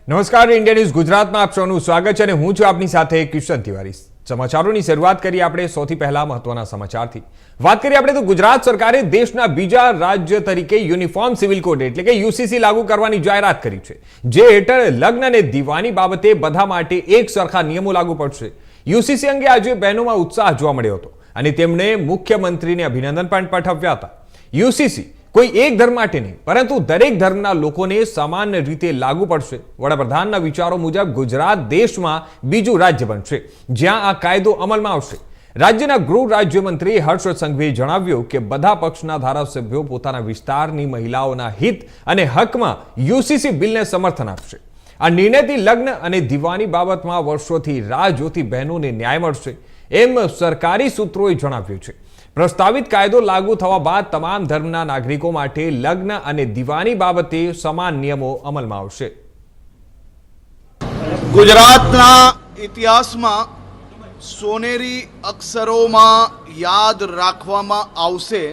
નમસ્કાર, India news ગુજરાતમાં આપ સૌનું સ્વાગત છે અને હું છું આપની સાથે કિશન તિવારી। સમાચારોની શરૂઆત કરીએ આપણે સૌથી પહેલા મહત્વના સમાચારથી। વાત કરીએ આપણે તો ગુજરાત સરકારે દેશના બીજા રાજ્ય તરીકે યુનિફોર્મ સિવિલ કોડ એટલે કે યુસીસી લાગુ કરવાની જાહેરાત કરી છે, જે હેઠળ લગ્ન અને દીવાની બાબતે બધા માટે એક સરખા નિયમો લાગુ પડશે। યુસીસી અંગે આજે બહેનોમાં ઉત્સાહ જોવા મળ્યો હતો અને તેમણે મુખ્યમંત્રીને અભિનંદન પણ પાઠવ્યા હતા। યુસીસી કોઈ એક ધર્મ માટે નહીં, પરંતુ દરેક ધર્મના લોકોને સમાન રીતે લાગુ પડશે। વડાપ્રધાનના વિચારો મુજબ ગુજરાત દેશમાં બીજું રાજ્ય બનશે જ્યાં આ કાયદો અમલમાં આવશે। રાજ્યના ગૃહ રાજ્યમંત્રી હર્ષ સંઘવીએ જણાવ્યું કે બધા પક્ષના ધારાસભ્યો પોતાના વિસ્તારની મહિલાઓના હિત અને હકમાં યુસીસી બિલને સમર્થન આપશે। આ નિર્ણયથી લગ્ન અને દીવાની બાબતમાં વર્ષોથી રાહ જોતી બહેનોને ન્યાય મળશે, એમ સરકારી સૂત્રોએ જણાવ્યું છે। પ્રસ્તાવિત કાયદો લાગુ થવા બાદ તમામ ધર્મના નાગરિકો માટે લગ્ન અને દીવાની બાબતે સમાન નિયમો અમલમાં આવશે। ગુજરાતના ઇતિહાસમાં સોનેરી અક્ષરોમાં યાદ રાખવામાં આવશે।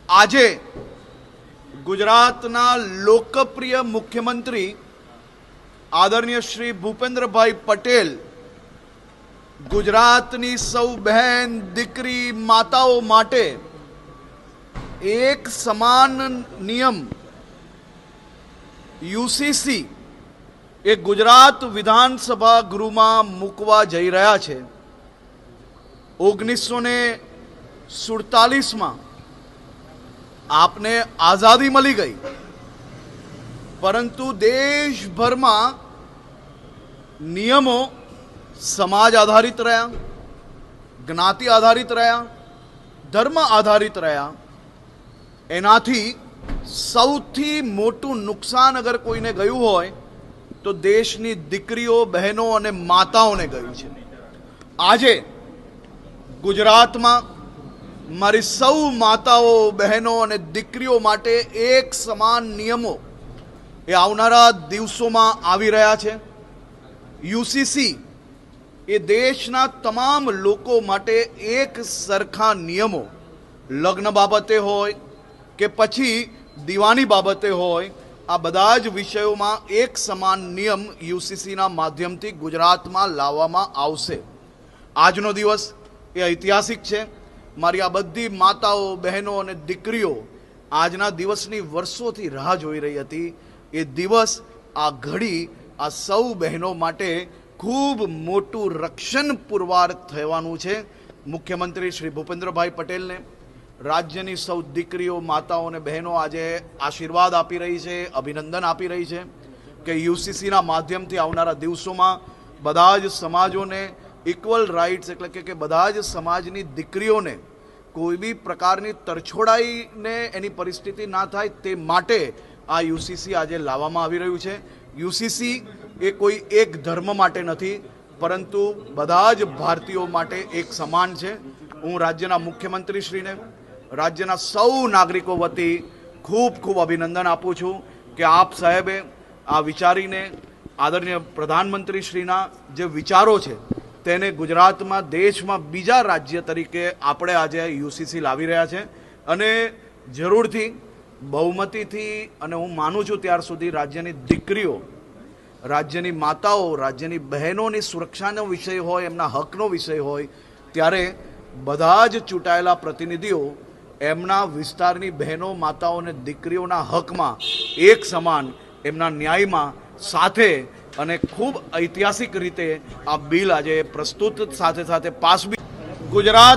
આજે ગુજરાતના લોકપ્રિય મુખ્યમંત્રી આદરણીય શ્રી ભૂપેન્દ્રભાઈ પટેલ ગુજરાતની સૌ બહેન દીકરી માતાઓ માટે એક સમાન નિયમ યુસીસી એ ગુજરાત વિધાનસભા ગૃહમાં મૂકવા જઈ રહ્યા છે। 1947માં આપને આઝાદી મળી ગઈ, પરંતુ દેશભરમાં નિયમો સમાજ આધારિત રહ્યા, જ્ઞાતિ આધારિત રહ્યા, ધર્મ આધારિત રહ્યા। એનાથી સૌથી મોટું નુકસાન અગર કોઈને ગયું હોય તો દેશની દીકરીઓ, બહેનો અને માતાઓને ગયું છે। આજે ગુજરાતમાં મારી સૌ માતાઓ, બહેનો અને દીકરીઓ માટે એક સમાન નિયમો એ આવનારા દિવસોમાં આવી રહ્યા છે। યુસીસી એ દેશના તમામ લોકો માટે એક સરખા નિયમો, લગ્ન બાબતે હોય કે પછી દીવાની બાબતે હોય, આ બધા જ વિષયોમાં એક સમાન નિયમ યુસીસીના માધ્યમથી ગુજરાતમાં લાવવામાં આવશે। આજનો દિવસ એ ઐતિહાસિક છે। મારી આ બધી માતાઓ, બહેનો અને દીકરીઓ આજના દિવસની વર્ષોથી રાહ જોઈ રહી હતી। એ દિવસ, આ ઘડી આ સૌ બહેનો માટે ખૂબ મોટું રક્ષણ પુરવાર થવાનું છે। મુખ્યમંત્રી શ્રી ભૂપેન્દ્રભાઈ પટેલને રાજ્યની સૌ દીકરીઓ, માતાઓ અને બહેનો આજે આશીર્વાદ આપી રહી છે, અભિનંદન આપી રહી છે કે યુસીસીના માધ્યમથી આવનારા દિવસોમાં બધા જ સમાજોને ઇક્વલ રાઇટ્સ એટલે કે બધા જ સમાજની દીકરીઓને કોઈ બી પ્રકારની તરછોડાઈને એની પરિસ્થિતિ ના થાય તે માટે આ યુસીસી આજે લાવવામાં આવી રહ્યું છે। યુસીસી એ કોઈ એક ધર્મ માટે નથી, પરંતુ બધા જ ભારતીયો માટે એક સમાન છે। હું રાજ્યના મુખ્યમંત્રીશ્રીને, રાજ્યના સૌ નાગરિકો વતી ખૂબ ખૂબ અભિનંદન આપું છું કે આપ સાહેબે આ વિચારીને આદરણીય પ્રધાનમંત્રીશ્રીના જે વિચારો છે તેને ગુજરાતમાં, દેશમાં બીજા રાજ્ય તરીકે આપણે આજે યુસીસી લાવી રહ્યા છે અને જરૂરથી બહુમતીથી, અને હું માનું છું ત્યાર સુધી રાજ્યની દીકરીઓ, રાજ્યની માતાઓ, રાજ્યની બહેનોની સુરક્ષાનો વિષય હોય, એમના હકનો વિષય હોય, ત્યારે બધા જ ચૂંટાયેલા પ્રતિનિધિઓ એમના વિસ્તારની બહેનો, માતાઓ અને દીકરીઓના હકમાં એક સમાન, એમના ન્યાયમાં સાથે અને ખૂબ ઐતિહાસિક રીતે આ બિલ આજે પ્રસ્તુત સાથે સાથે પાસ બી ગુજરાત